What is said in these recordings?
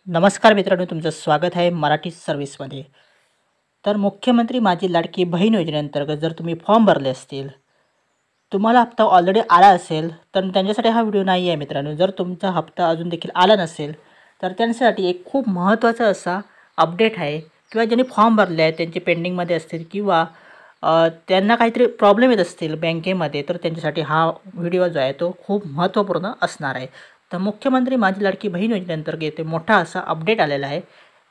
नमस्कार मित्रांनो, तुमचं स्वागत आहे मराठी सर्व्हिसमध्ये। तर मुख्यमंत्री माझी लाडकी बहीण योजनेअंतर्गत जर तुम्ही फॉर्म भरले असतील, तुम्हाला हप्ता ऑलरेडी आला असेल, तर त्यांच्यासाठी हा व्हिडिओ नाही आहे मित्रांनो। जर तुमचा हप्ता अजून देखील आला नसेल, तर त्यांच्यासाठी एक खूप महत्त्वाचा असा अपडेट आहे किंवा ज्यांनी फॉर्म भरले आहेत त्यांचे पेंडिंगमध्ये असतील किंवा त्यांना काहीतरी प्रॉब्लेम येत असतील बँकेमध्ये, तर त्यांच्यासाठी हा व्हिडिओ जो आहे तो खूप महत्त्वपूर्ण असणार आहे। तर मुख्यमंत्री माझी लाडकी बहीण योजनेअंतर्गत इथे मोठा असा अपडेट आलेला आहे,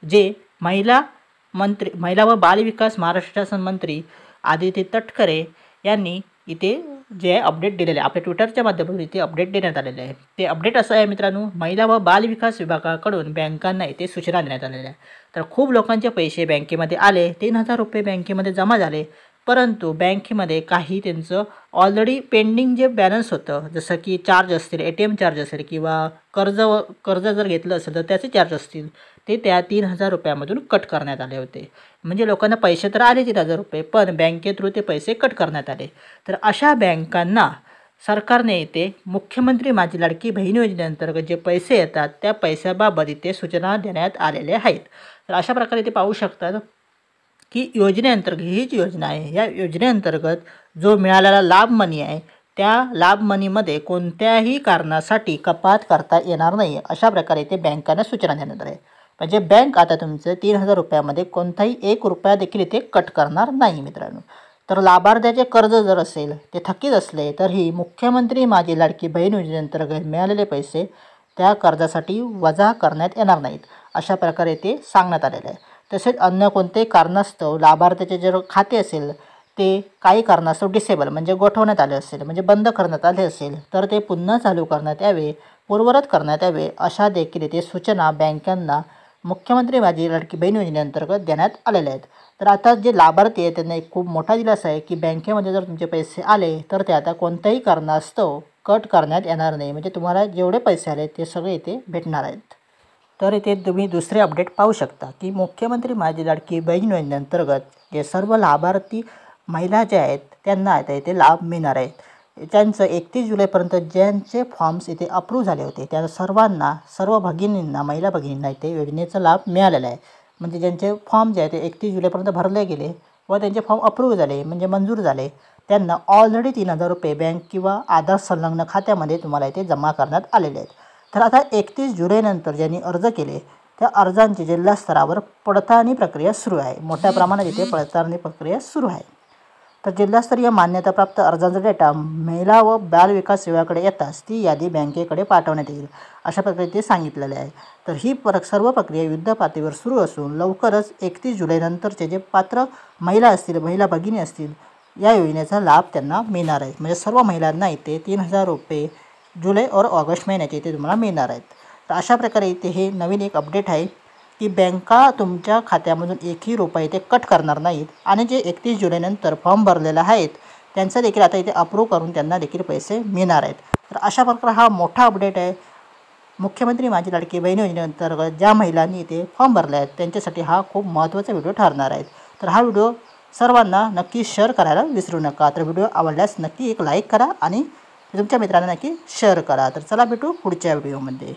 जे महिला व बालविकास महाराष्ट्र शासन मंत्री आदिती तटकरे यांनी इथे जे अपडेट दिलेले आहे, आपल्या ट्विटरच्या माध्यमातून इथे अपडेट देण्यात आलेले आहे। ते अपडेट असं आहे मित्रांनो, महिला व बालविकास विभागाकडून बँकांना इथे सूचना देण्यात आलेल्या आहे। तर खूप लोकांचे पैसे बँकेमध्ये आले, 3000 रुपये बँकेमध्ये जमा झाले, परंतु बँकेमध्ये काही त्यांचं ऑलरेडी पेंडिंग जे बॅलन्स होतं, जसं की चार्ज असतील, ATM चार्ज असेल किंवा कर्ज जर घेतलं असेल तर त्याचे चार्ज असतील, ते त्या 3000 रुपयामधून कट करण्यात आले होते। म्हणजे लोकांना पैसे तर आले 3000 रुपये, पण बँके थ्रू ते पैसे कट करण्यात आले। तर अशा बँकांना सरकारने इथे मुख्यमंत्री माझी लाडकी बहीण योजनेअंतर्गत जे पैसे येतात त्या पैशाबाबत इथे सूचना देण्यात आलेल्या आहेत। तर अशा प्रकारे इथे पाहू शकतात की योजनेअंतर्गत ही जी योजना आहे, या योजनेअंतर्गत जो मिळालेला लाभ मनी आहे, त्या लाभ मनीमध्ये कोणत्याही कारणासाठी कपात करता येणार नाही, अशा प्रकारे ते बँकांना सूचना देण्यात आली आहे। म्हणजे बँक आता तुमचे 3000 रुपयामध्ये कोणताही 1 रुपया देखील इथे कट करणार नाही मित्रांनो। तर लाभार्थ्याचे कर्ज जर असेल, ते थकीत असले, तर ही मुख्यमंत्री माझी लाडकी बहीण योजनेअंतर्गत मिळालेले पैसे त्या कर्जासाठी वजा करण्यात येणार नाहीत, अशा प्रकारे ते सांगण्यात आलेलं आहे। तसेच अन्य कोणतेही कारणास्तव लाभार्थ्याचे जर खाते असेल, ते काही कारणास्तव डिसेबल म्हणजे गोठवण्यात आले असेल, म्हणजे बंद करण्यात आले असेल, तर ते पुन्हा चालू करण्यात यावे, पूर्ववत करण्यात यावे, अशा देखील इथे सूचना बँकांना मुख्यमंत्री माझी लाडकी बहीण योजनेअंतर्गत देण्यात आलेल्या आहेत। तर आता जे लाभार्थी आहेत त्यांना एक खूप मोठा दिलासा आहे की बँकेमध्ये जर तुमचे पैसे आले, तर ते आता कोणत्याही कारणास्तव कट करण्यात येणार नाही, म्हणजे तुम्हाला जेवढे पैसे आले ते सगळे इथे भेटणार आहेत। तर इथे तुम्ही दुसरे अपडेट पाहू शकता की मुख्यमंत्री माझी लाडकी बहीण योजनेअंतर्गत जे सर्व लाभार्थी महिला ज्या आहेत त्यांना आता इथे लाभ मिळणार आहेत। त्यांचं 31 जुलैपर्यंत ज्यांचे फॉर्म्स इथे अप्रूव्ह झाले होते त्या सर्व भगिनींना, महिला भगिनींना इथे योजनेचा लाभ मिळालेला आहे। म्हणजे ज्यांचे फॉर्म जे आहे ते 31 जुलैपर्यंत भरले गेले व त्यांचे फॉर्म अप्रूव्ह झाले, म्हणजे मंजूर झाले, त्यांना ऑलरेडी 3000 रुपये बँक किंवा आधार संलग्न खात्यामध्ये तुम्हाला इथे जमा करण्यात आलेले आहेत। तर आता 31 जुलैनंतर ज्यांनी अर्ज केले त्या अर्जांची जिल्हा स्तरावर पडताळणी प्रक्रिया सुरू आहे। मोठ्या प्रमाणात इथे पडताळणी प्रक्रिया सुरू आहे। तर जिल्हास्तरीय मान्यताप्राप्त अर्जांचा डेटा महिला व बालविकास विभागाकडे येताच ती यादी बँकेकडे पाठवण्यात येईल, अशा प्रकारे ते सांगितलेले आहे। तर ही सर्व प्रक्रिया युद्धपातळीवर सुरू असून लवकरच 31 जुलैनंतरचे जे पात्र महिला असतील, महिला भगिनी असतील, या योजनेचा लाभ त्यांना मिळणार आहे। म्हणजे सर्व महिलांना इथे 3000 रुपये जुलै और ऑगस्ट महिन्याचे इथे तुम्हाला मिळणार आहेत। तर अशा प्रकारे इथे हे नवीन एक अपडेट आहे की बँका तुमच्या खात्यामधून एकही रुपया इथे कट करणार नाहीत आणि जे 31 जुलैनंतर फॉर्म भरलेले आहेत त्यांचा देखील आता इथे अप्रूव्ह करून त्यांना देखील पैसे मिळणार आहेत। तर अशा प्रकारे हा मोठा अपडेट आहे। मुख्यमंत्री माझी लाडकी बहीण योजनेअंतर्गत ज्या महिलांनी इथे फॉर्म भरले आहेत त्यांच्यासाठी हा खूप महत्त्वाचा व्हिडिओ ठरणार आहे। तर हा व्हिडिओ सर्वांना नक्की शेअर करायला विसरू नका। तर व्हिडिओ आवडल्यास नक्की एक लाईक करा आणि तुमच्या मित्रांना नक्की शेअर करा। तर चला भेटू पुढच्या व्हिडिओमध्ये।